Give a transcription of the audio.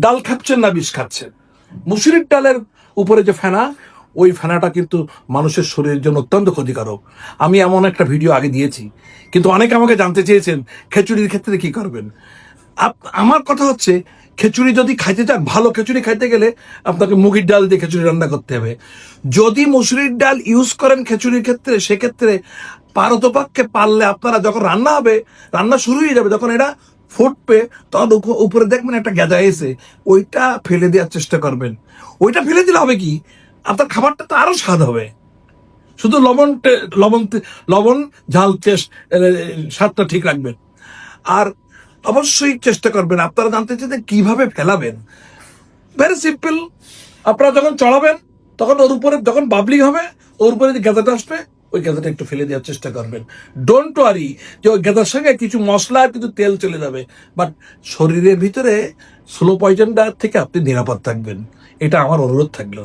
ডাল খাচ্ছেন না বিষ খাচ্ছেন। মুসুরির ডালের উপরে যে ফেনা, ওই ফেনাটা কিন্তু মানুষের শরীরের জন্য অত্যন্ত ক্ষতিকারক। আমি এমন একটা ভিডিও আগে দিয়েছি, কিন্তু অনেকে আমাকে জানতে চেয়েছেন খিচুড়ির ক্ষেত্রে কি করবেন। আমার কথা হচ্ছে, খিচুড়ি যদি খাইতে চান, ভালো খিচুড়ি খাইতে গেলে আপনাকে মুগের ডাল দিয়ে খিচুড়ি রান্না করতে হবে। যদি মুসুরির ডাল ইউজ করেন খিচুড়ির ক্ষেত্রে, সেক্ষেত্রে পারতপক্ষে পারলে আপনারা যখন রান্না হবে, রান্না শুরু হয়ে যাবে, যখন এটা ফুটবে, তখন উপরে দেখবেন একটা গেজা এসে, ওইটা ফেলে দেওয়ার চেষ্টা করবেন। ওইটা ফেলে দিলে হবে কি, আপনার খাবারটা তো আরো স্বাদ হবে। শুধু লবণ ঝাল স্বাদটা ঠিক রাখবেন। আর অবশ্যই চেষ্টা করবেন, আপনারা জানতে চাইতে কিভাবে ফেলাবেন। ভেরি সিম্পল, আপনারা যখন চড়াবেন, তখন ওর উপরে যখন বাবলিং হবে, ওর উপরে যে গেঁদাটা আসবে, ওই গেঁদাটা একটু ফেলে দেওয়ার চেষ্টা করবেন। ডোন্ট ওয়ারি যে ওই গেঁদার সঙ্গে কিছু মশলা আর কিছু তেল চলে যাবে, বাট শরীরের ভিতরে স্লো পয়জনটা থেকে আপনি নিরাপদ থাকবেন। এটা আমার অনুরোধ থাকলো।